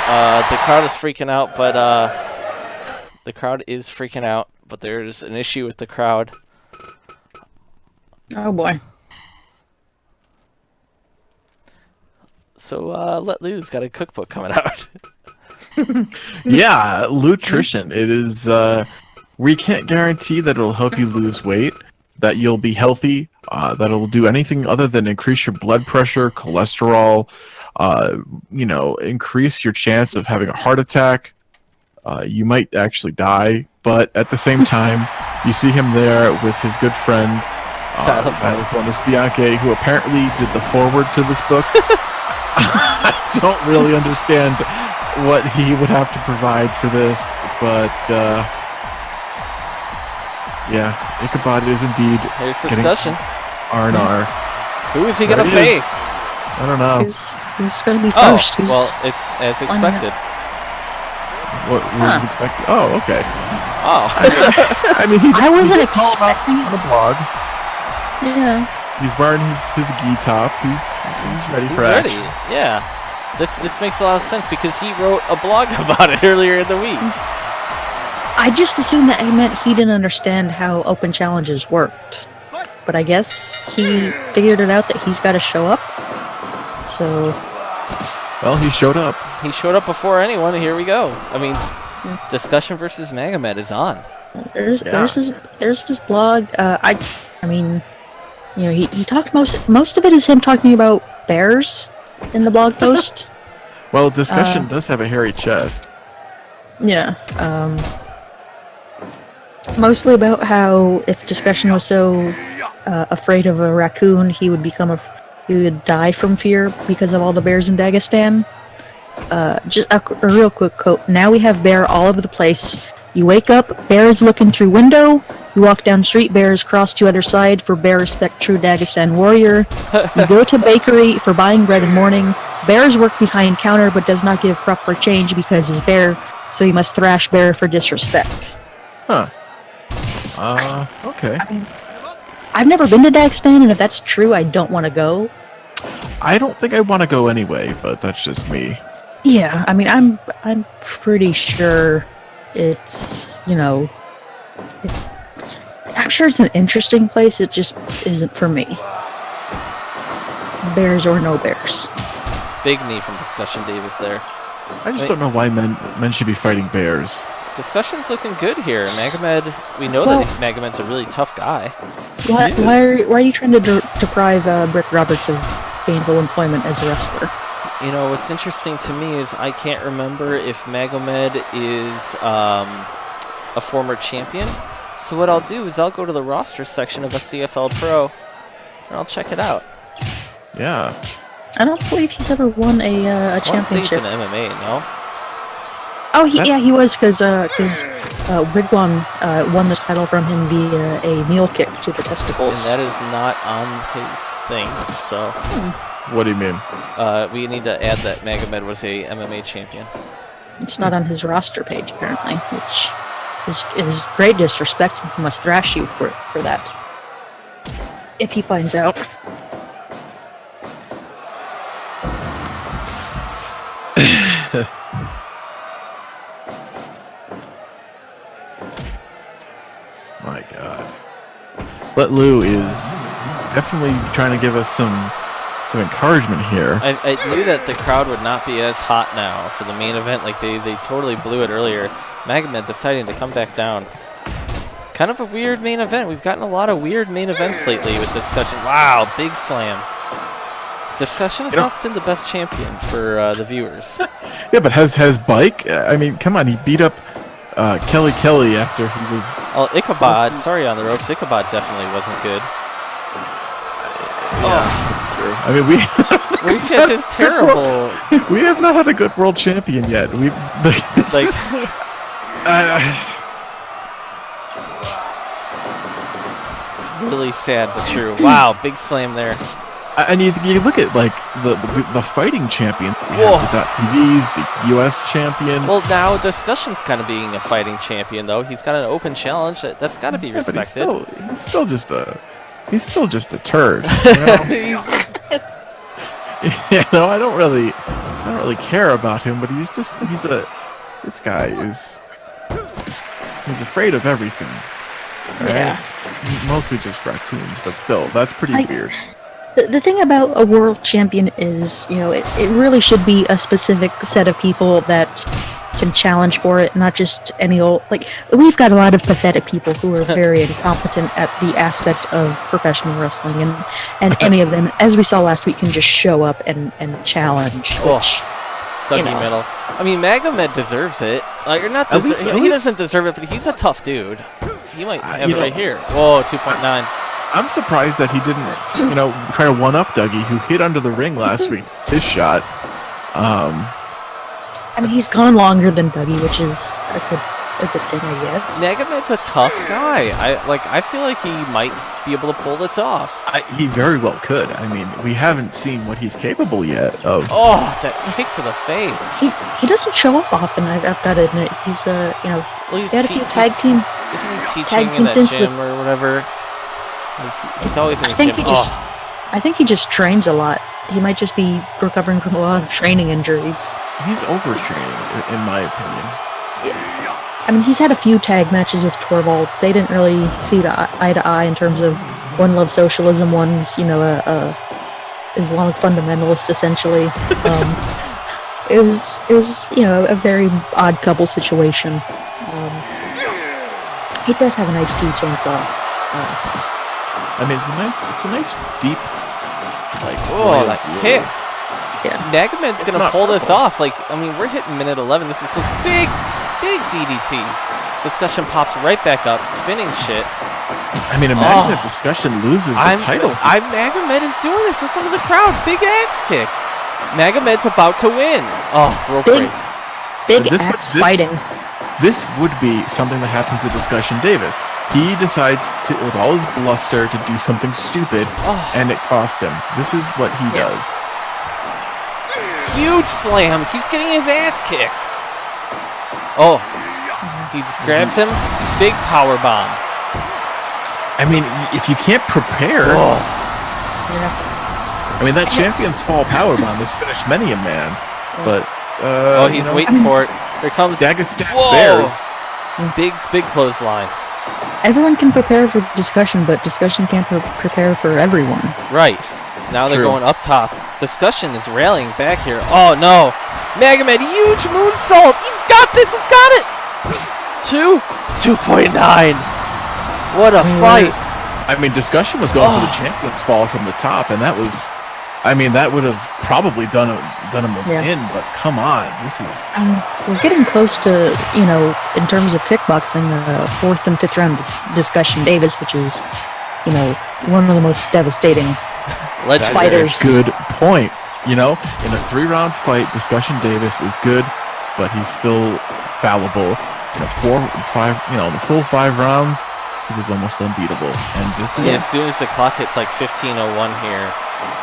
The crowd is freaking out, but there's an issue with the crowd. Oh boy. So Let Lou's got a cookbook coming out. Yeah, nutrition. It is. We can't guarantee that it'll help you lose weight, that you'll be healthy, that it'll do anything other than increase your blood pressure, cholesterol, increase your chance of having a heart attack. You might actually die, but at the same time, you see him there with his good friend, Magomed Bianchi, who apparently did the foreword to this book. I don't really understand what he would have to provide for this, but yeah, Ichabod is indeed Here's discussion. R&R. Who is he going to face? I don't know. Who's going to be first? Well, it's as expected. What was expected? Oh, okay. Oh. I wasn't expecting on the blog. Yeah. He's wearing his gi top. He's ready for action. Yeah. This makes a lot of sense because he wrote a blog about it earlier in the week. I just assumed that he meant he didn't understand how open challenges worked. But I guess he figured it out that he's got to show up. So... Well, he showed up. He showed up before anyone, and here we go. I mean, discussion versus Magomed is on. There's his blog. He talked most of it is him talking about bears in the blog post. Well, discussion does have a hairy chest. Yeah. Mostly about how if discussion was so afraid of a raccoon, he would die from fear because of all the bears in Dagestan. Just a real quick quote. Now we have bear all over the place. You wake up, bears looking through window. You walk down street, bears cross to other side for bear respect true Dagestan warrior. You go to bakery for buying bread in morning. Bears work behind counter but does not give proper change because is bear, so you must thrash bear for disrespect. Huh. Okay. I mean, I've never been to Dagestan, and if that's true, I don't want to go. I don't think I want to go anyway, but that's just me. Yeah, I mean, I'm pretty sure it's, I'm sure it's an interesting place. It just isn't for me. Bears or no bears. Big knee from Discussion Davis there. I just don't know why men should be fighting bears. Discussion's looking good here. Magomed, we know that Magomed's a really tough guy. Why are you trying to deprive Brick Roberts of gainful employment as a wrestler? You know, what's interesting to me is I can't remember if Magomed is a former champion. So what I'll do is I'll go to the roster section of SCFL Pro and I'll check it out. Yeah. I don't believe he's ever won a championship. He's in MMA, no? Oh, he was because Wigwam won the title from him via a mule kick to the testicles. And that is not on his thing, so... What do you mean? We need to add that Magomed was a MMA champion. It's not on his roster page, apparently, which is great disrespect. He must thrash you for that. If he finds out. My God. But Lou is definitely trying to give us some encouragement here. I knew that the crowd would not be as hot now for the main event. Like they totally blew it earlier. Magomed deciding to come back down. Kind of a weird main event. We've gotten a lot of weird main events lately with Discussion. Wow, big slam. Discussion has not been the best champion for the viewers. Yeah, but has Bike? I mean, come on, he beat up Kelly after he was... Oh, Ichabod, sorry on the ropes. Ichabod definitely wasn't good. Yeah, that's true. I mean, we've had just terrible... We have not had a good world champion yet. We've... It's really sad but true. Wow, big slam there. And you look at like the fighting champions. We have the .TVs, the U.S. champion. Well, now Discussion's kind of being a fighting champion, though. He's got an open challenge. That's got to be respected. But he's still just a turd. You know? I don't really don't really care about him, but this guy is, he's afraid of everything. Right? Yeah. Mostly just raccoons, but still, that's pretty weird. The thing about a world champion is, it really should be a specific set of people that can challenge for it, not just any old, we've got a lot of pathetic people who are very incompetent at the aspect of professional wrestling, and any of them, as we saw last week, can just show up and challenge, which, Dougie Middle. I mean, Magomed deserves it. Or not he doesn't deserve it, but he's a tough dude. He might have it right here. Whoa, 2.9. I'm surprised that he didn't, try to one-up Dougie, who hit under the ring last week. His shot. I mean, he's gone longer than Dougie, which is a good thing, I guess. Magomed's a tough guy. I feel like he might be able to pull this off. He very well could. I mean, we haven't seen what he's capable yet of. Oh, that kick to the face. He doesn't show up often. I've got to admit, he's he's he had a few tag team. Isn't he teaching in that gym or whatever? He's always in his gym. I think he just trains a lot. He might just be recovering from a lot of training injuries. He's overtraining, in my opinion. Yeah. I mean, he's had a few tag matches with Torvald. They didn't really see eye to eye in terms of one loves socialism, one's a Islamic fundamentalist essentially. It was a very odd couple situation. He does have a nice two chainsaw. I mean, it's a nice deep, that kick. Yeah. Magomed's gonna pull this off. We're hitting minute 11. This is close. Big DDT. Discussion pops right back up, spinning shit. I mean, imagine if Discussion loses the title. Magomed is doing this. Listen to the crowd. Big axe kick. Magomed's about to win. Oh, real quick. Big axe fighting. This would be something that happens to Discussion Davis. He decides to, with all his bluster, to do something stupid, and it costs him. This is what he does. Huge slam. He's getting his ass kicked. Oh, he just grabs him. Big power bomb. I mean, if you can't prepare, I mean, that Champion's Fall power bomb has finished many a man. But he's waiting for it. Here comes Dagestan Bears. Big clothesline. Everyone can prepare for Discussion, but Discussion can't prepare for everyone. Right. Now they're going up top. Discussion is rallying back here. Oh no! Magomed, huge moonsault! He's got this! He's got it! 2.9. What a fight! I mean, Discussion was going for the Champion's Fall from the top, and that would have probably done him in. But come on, this is. We're getting close to, in terms of kickboxing, the 4th and 5th round Discussion Davis, which is, one of the most devastating fighters. That's a good point. In a 3-round fight, Discussion Davis is good, but he's still fallible. In a 4 and 5, the full 5 rounds, he was almost unbeatable. And this is as soon as the clock hits 15:01 here,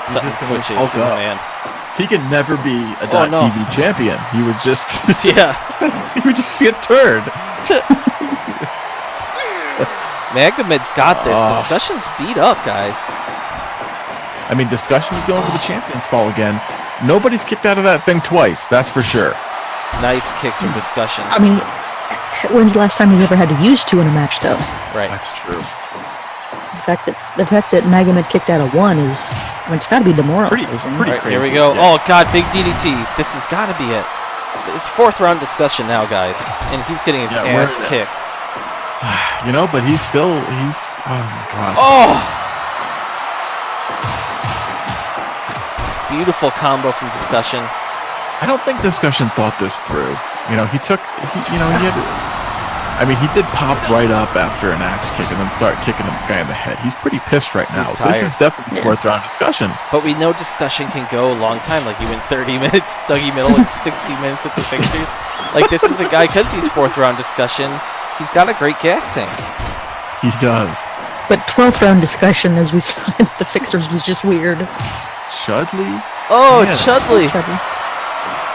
something switches. Man, he could never be a .TV champion. He would just he would just be a turd. Magomed's got this. Discussion's beat up, guys. I mean, Discussion's going for the Champion's Fall again. Nobody's kicked out of that thing twice, that's for sure. Nice kicks from Discussion. I mean, when's the last time he's ever had to use 2 in a match, though? Right. That's true. The fact that Magomed kicked out of 1 is, it's got to be demoralizing. Pretty crazy. Here we go. Yeah. Oh God, big DDT. This has got to be it. It's 4th round Discussion now, guys, and he's getting his ass kicked. But he's oh my God. Oh! Beautiful combo from Discussion. I don't think Discussion thought this through. He did pop right up after an axe kick and then start kicking this guy in the head. He's pretty pissed right now. This is definitely 4th round Discussion. But we know Discussion can go a long time. He went 30 minutes, Dougie Middle, 60 minutes at the fixtures. This is a guy, because he's 4th round Discussion, he's got a great gas tank. He does. But 12th round Discussion, as we saw against the fixers, was just weird. Chudley? Oh, Chudley.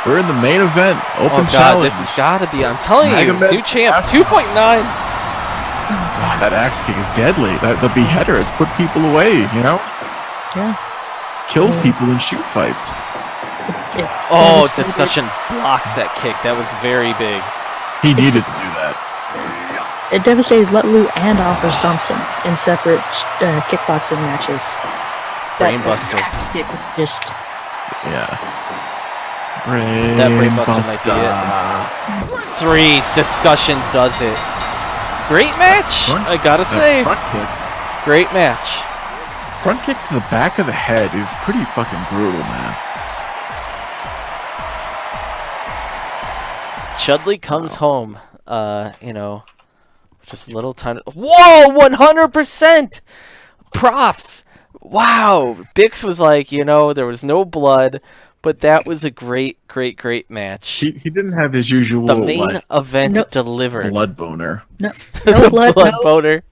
We're in the main event. Open challenge. Challenge. This has got to be. I'm telling you, new champ. 2.9. That axe kick is deadly. The beheader, it's put people away, Yeah. It's killed people in shoot fights. Oh, devastated- Discussion blocks that kick. That was very big. He needed to do that. It devastated Lutlu and Offers Thompson in separate kickboxing matches. Brainbuster. That axe kick just Yeah. That Brainbuster might be it. 3. Discussion does it. Great match, I gotta say. Front kick. Great match. Front kick to the back of the head is pretty fucking brutal, man. Chudley comes home. You know, just a little time. Whoa, 100%! Props! Wow. Bix was like, you know, there was no blood, but that was a great match. He didn't have his usual The main like, event delivered. blood boner. no The blood, no boner.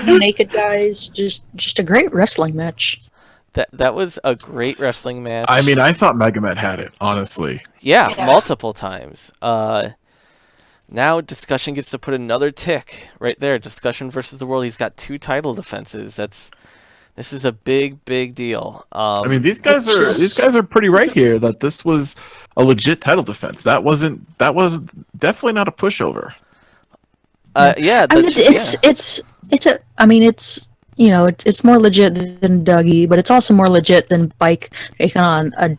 naked guys. Just a great wrestling match. That was a great wrestling match. I mean, I thought Magomed had it, honestly. Yeah, Yeah. multiple times. Now Discussion gets to put another tick right there. Discussion versus the World. He's got 2 title defenses. This is a big deal. I mean, these guys are pretty right here that this was a legit title defense. That wasn't definitely not a pushover. Yeah, I mean, it's you know, it's more legit than Dougie, but it's also more legit than Bike taking on a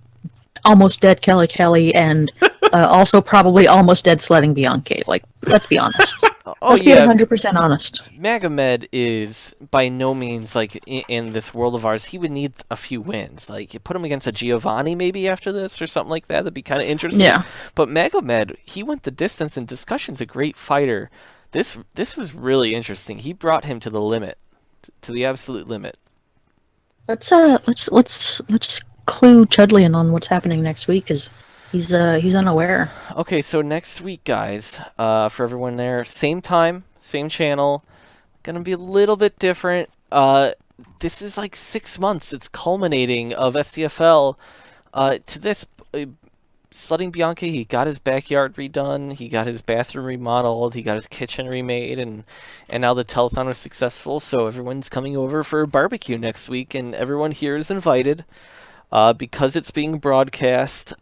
almost dead Kelly and also probably almost dead sledding Bianchi. Like, let's be honest. Let's be 100% honest. Magomed is by no means like in this world of ours. He would need a few wins. Like, you put him against a Giovanni maybe after this or something like that. That'd be kind of interesting. Yeah. But Magomed, he went the distance, and Discussion's a great fighter. This was really interesting. He brought him to the limit, to the absolute limit. Let's clue Chudley in on what's happening next week, because he's unaware. Okay, so next week, guys, for everyone there, same time, same channel, gonna be a little bit different. This is like 6 months. It's culminating of SCFL to this. Sledding Bianchi, he got his backyard redone, he got his bathroom remodeled, he got his kitchen remade, and now the telethon was successful, so everyone's coming over for a barbecue next week, and everyone here is invited because it's being broadcast.